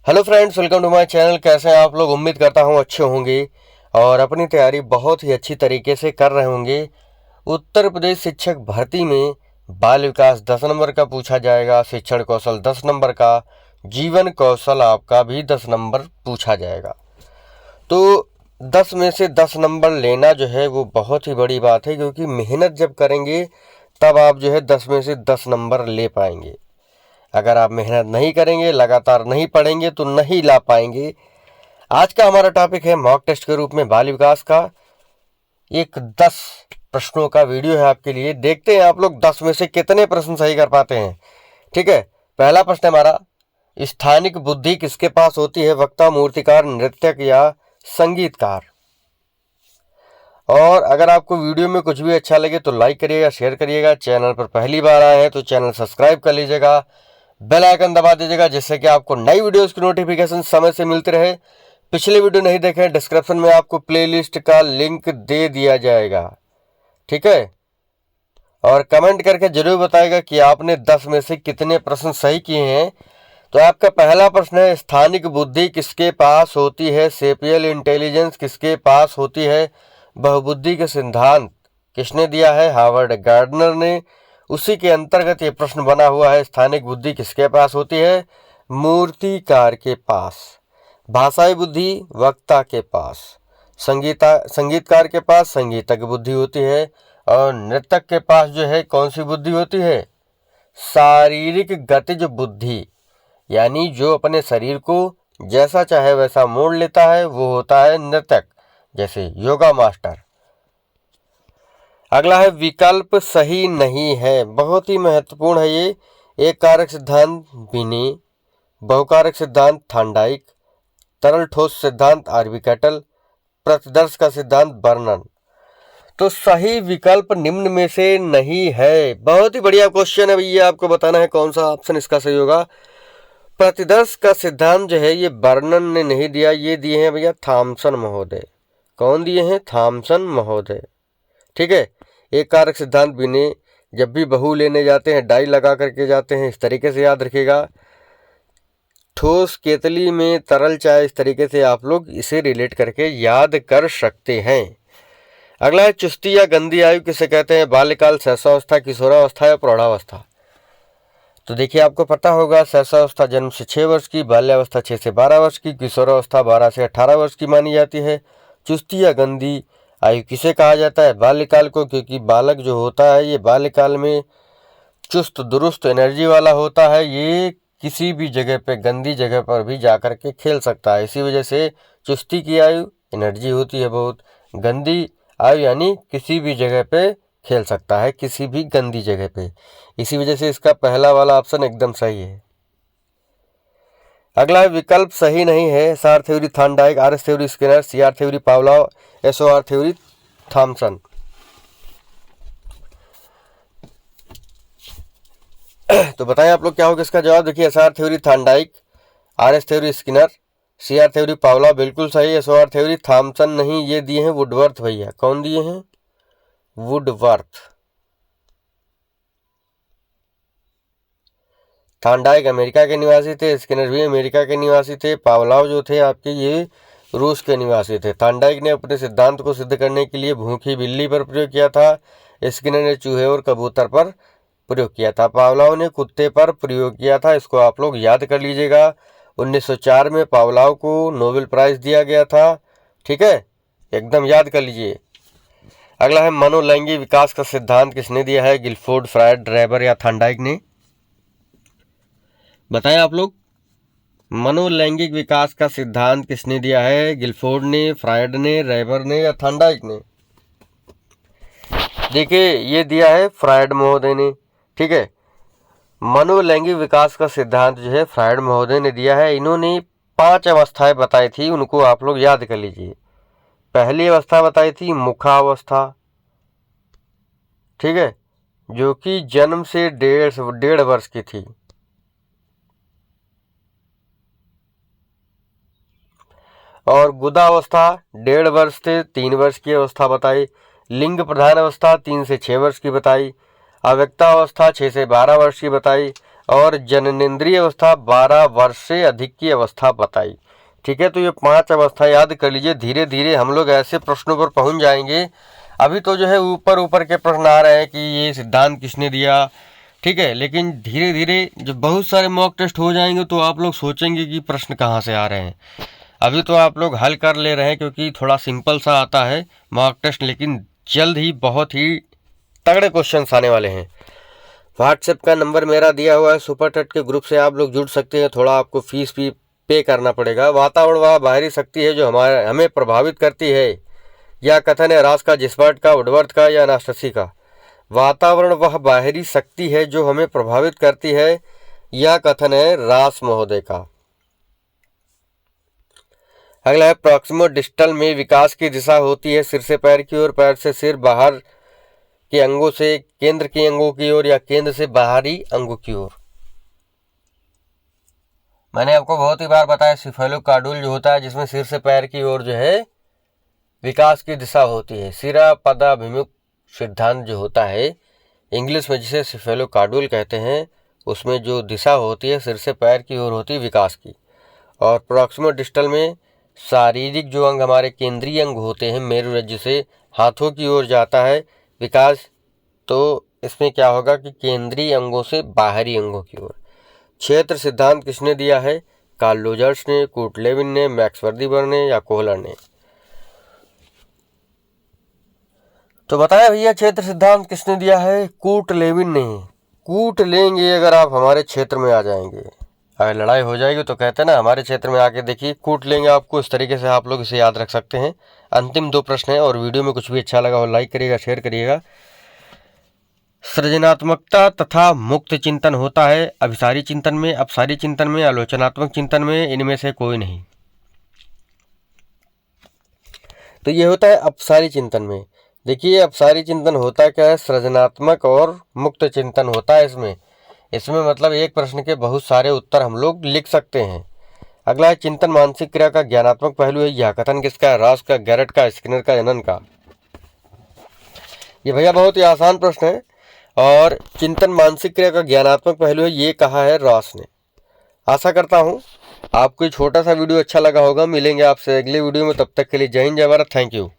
Hello friends, welcome to my channel. कैसे हैं आप लोग? उम्मीद करता हूं अच्छे होंगे और अपनी तैयारी बहुत ही अच्छी तरीके से कर रहे होंगे। उत्तर प्रदेश शिक्षक भर्ती में बाल विकास 10 नंबर का पूछा जाएगा, शिक्षण कौशल 10 नंबर का, जीवन कौशल आपका भी 10 नंबर पूछा जाएगा। तो 10 में से 10 नंबर लेना जो है वो बहुत ही बड़ी बात है, क्योंकि मेहनत जब करेंगे तब आप जो है 10 में से 10 नंबर ले पाएंगे। अगर आप मेहनत नहीं करेंगे, लगातार नहीं पढ़ेंगे तो नहीं ला पाएंगे। आज का हमारा टॉपिक है मॉक टेस्ट के रूप में बाल विकास का एक 10 प्रश्नों का वीडियो है आपके लिए। देखते हैं आप लोग 10 में से कितने प्रश्न सही कर पाते हैं। ठीक है, पहला प्रश्न हमारा, स्थानिक बुद्धि किसके पास होती है? वक्ता, मूर्तिकार, नृत्यक या संगीतकार। और अगर आपको वीडियो में कुछ भी अच्छा लगे तो लाइक करिएगा, शेयर करिएगा। चैनल पर पहली बार आए हैं तो चैनल सब्सक्राइब कर लीजिएगा, बेल आइकन दबा दीजिएगा, जिससे कि आपको नई वीडियोस की नोटिफिकेशन समय से मिलती रहे। पिछले वीडियो नहीं देखें, डिस्क्रिप्शन में आपको प्लेलिस्ट का लिंक दे दिया जाएगा। ठीक है, और कमेंट करके जरूर बताएगा कि आपने 10 में से कितने प्रश्न सही किए हैं। तो आपका पहला प्रश्न है, स्थानिक बुद्धि किसके पास होती है? सेपियल इंटेलिजेंस किसके पास होती है? बहुबुद्धि के सिद्धांत किसने दिया है? हार्वर्ड गार्डनर ने। उसी के अंतर्गत ये प्रश्न बना हुआ है, स्थानिक बुद्धि किसके पास होती है? मूर्तिकार के पास। भाषाई बुद्धि वक्ता के पास। संगीतकार के पास संगीतक बुद्धि होती है। और नृतक के पास जो है कौन सी बुद्धि होती है? शारीरिक गतिज बुद्धि, यानी जो अपने शरीर को जैसा चाहे वैसा मोड़ लेता है वो होता है नृतक, जैसे योगा मास्टर। अगला है, विकल्प सही नहीं है। बहुत ही महत्वपूर्ण है ये। एक कारक सिद्धांत बिने, बहुकारक सिद्धांत थांडाइक, तरल ठोस सिद्धांत आरबी कैटल, प्रतिदर्श का सिद्धांत बर्नन। तो सही विकल्प निम्न में से नहीं है। बहुत ही बढ़िया क्वेश्चन है भैया, आपको बताना है कौन सा ऑप्शन इसका सही होगा। प्रतिदर्श का सिद्धांत जो है ये बर्नन ने नहीं दिया, ये दिए हैं भैया थॉमसन महोदय। कौन दिए हैं? थॉमसन महोदय। ठीक है, एक कारक सिद्धांत बिने, जब भी बहू लेने जाते हैं डाई लगा करके जाते हैं, इस तरीके से याद रखिएगा। ठोस केतली में तरल चाय, इस तरीके से आप लोग इसे रिलेट करके याद कर सकते हैं। अगला है, चुस्ती या गंदी आयु किसे कहते हैं? बाल्यकाल, शैशवावस्था, किशोरावस्था या प्रौढ़ावस्था। तो देखिए, आपको पता होगा शैशवावस्था जन्म से 6 वर्ष की, बाल्यावस्था 6 से 12 वर्ष की, किशोरावस्था 12 से 18 वर्ष की मानी जाती है। चुस्ती या गंदी आयु किसे कहा जाता है? बाल्यकाल को, क्योंकि बालक जो होता है ये बाल्यकाल में चुस्त दुरुस्त एनर्जी वाला होता है। ये किसी भी जगह पे, गंदी जगह पर भी जाकर के खेल सकता है। इसी वजह से चुस्ती की आयु एनर्जी होती है बहुत, गंदी आयु यानी किसी भी जगह पे खेल सकता है, किसी भी गंदी जगह पे। इसी वजह से इसका पहला वाला ऑप्शन एकदम सही है। अगला है, विकल्प सही नहीं है। SR theory Thorndike, R S theory Skinner, CR theory Pavlov, SOR theory Thomson. तो बताएं आप लोग क्या होगा इसका जवाब। देखिए, SR theory Thorndike, R S theory Skinner, CR theory Pavlov बिल्कुल सही। एसओआर थ्योरी थॉमसन नहीं, ये दिए हैं वुडवर्थ भैया। कौन दिए हैं? वुडवर्थ। थांडाइक अमेरिका के निवासी थे, स्किनर भी अमेरिका के निवासी थे, पावलोव जो थे आपके ये रूस के निवासी थे। थांडाइक ने अपने सिद्धांत को सिद्ध करने के लिए भूखी बिल्ली पर प्रयोग किया था, स्किनर ने चूहे और कबूतर पर प्रयोग किया था, पावलोव ने कुत्ते पर प्रयोग किया था। इसको आप लोग याद कर लीजिएगा। 1904 में पावलोव को नोबेल प्राइज दिया गया था। ठीक है, एकदम याद कर लीजिए। अगला है, मनोलैंगिक विकास का सिद्धांत किसने दिया है? गिलफोर्ड, फ्रायड, ड्रेबर या थांडाइक ने। बताएं आप लोग, मनोलैंगिक विकास का सिद्धांत किसने दिया है? गिलफोर्ड ने, फ्रायड ने, रेबर ने या थांडाइक ने। देखिए, ये दिया है फ्रायड महोदय ने। ठीक है, मनोलैंगिक विकास का सिद्धांत जो है फ्रायड महोदय ने दिया है। इन्होंने 5 अवस्थाएं बताई थी, उनको आप लोग याद कर लीजिए। पहली अवस्था बताई थी मुखावस्था। ठीक है, जो कि जन्म से 1.5 वर्ष की थी। और गुदावस्था 1.5 वर्ष से 3 वर्ष की अवस्था बताई। लिंग प्रधान अवस्था 3 से 6 वर्ष की बताई। अव्यक्ता अवस्था 6 से 12 वर्ष की बताई। और जननेंद्रिय अवस्था 12 वर्ष से अधिक की अवस्था बताई। ठीक है, तो ये 5 अवस्था याद कर लीजिए। धीरे धीरे हम लोग ऐसे प्रश्नों पर पहुंच जाएंगे। अभी तो जो है ऊपर ऊपर के प्रश्न आ रहे हैं कि ये सिद्धांत किसने दिया, ठीक है, लेकिन धीरे धीरे जब बहुत सारे मॉक टेस्ट हो जाएंगे तो आप लोग सोचेंगे कि प्रश्न कहाँ से आ रहे हैं। अभी तो आप लोग हल कर ले रहे हैं क्योंकि थोड़ा सिंपल सा आता है मॉक टेस्ट, लेकिन जल्द ही बहुत ही तगड़े क्वेश्चन आने वाले हैं। व्हाट्सएप का नंबर मेरा दिया हुआ है, सुपर टेट के ग्रुप से आप लोग जुड़ सकते हैं। थोड़ा आपको फीस भी पे करना पड़ेगा। वातावरण वह बाहरी शक्ति है जो हमें प्रभावित करती है। यह कथन है रास का, जिसबर्ट का, वुडवर्थ का या एनास्टसी का। वातावरण वह बाहरी शक्ति है जो हमें प्रभावित करती है, यह कथन है रास महोदय का। अगला है प्रॉक्सिमो डिस्टल में विकास की दिशा होती है सिर से पैर की ओर, पैर से सिर, बाहर के अंगों से केंद्र के अंगों की ओर या केंद्र से बाहरी अंगों की ओर। मैंने आपको बहुत ही बार बताया सिफेलोकार्डुल जो होता है जिसमें सिर से पैर की ओर जो है विकास की दिशा होती है। सिरा पदाभिमुख सिद्धांत जो होता है इंग्लिश में जिसे सिफेलोकार्डुल कहते हैं, उसमें जो दिशा होती है सिर से पैर की ओर होती है विकास की। और प्रॉक्सिमो डिस्टल में शारीरिक जो अंग हमारे केंद्रीय अंग होते हैं मेरुरज्जु से हाथों की ओर जाता है विकास। तो इसमें क्या होगा कि केंद्रीय अंगों से बाहरी अंगों की ओर। क्षेत्र सिद्धांत किसने दिया है? कार्ल लोजर्स ने, कूट लेविन ने, मैक्स वर्दीबर ने या कोहलर ने। तो बताया भैया क्षेत्र सिद्धांत किसने दिया है? कूट लेविन ने। कूट लेंगे अगर आप हमारे क्षेत्र में आ जाएंगे, अगर लड़ाई हो जाएगी तो कहते हैं ना हमारे क्षेत्र में आके देखिए कूट लेंगे आपको। इस तरीके से आप लोग इसे याद रख सकते हैं। अंतिम 2 प्रश्न हैं और वीडियो में कुछ भी अच्छा लगा हो लाइक करिएगा, शेयर करिएगा। सृजनात्मकता तथा मुक्त चिंतन होता है अभिसारी चिंतन में, अपसारी चिंतन में, आलोचनात्मक चिंतन में, इनमें से कोई नहीं। तो ये होता है अपसारी चिंतन में। देखिए अपसारी चिंतन होता क्या है? सृजनात्मक और मुक्त चिंतन होता है इसमें मतलब एक प्रश्न के बहुत सारे उत्तर हम लोग लिख सकते हैं। अगला है चिंतन मानसिक क्रिया का ज्ञानात्मक पहलू है। यह कथन किसका है? रॉस का, गैरेट का, स्किनर का, जनन का। ये भैया बहुत ही आसान प्रश्न है। और चिंतन मानसिक क्रिया का ज्ञानात्मक पहलू है ये कहा है रॉस ने। आशा करता हूँ आपको छोटा सा वीडियो अच्छा लगा होगा। मिलेंगे आपसे अगले वीडियो में, तब तक के लिए जय हिंद जय भारत। Thank you.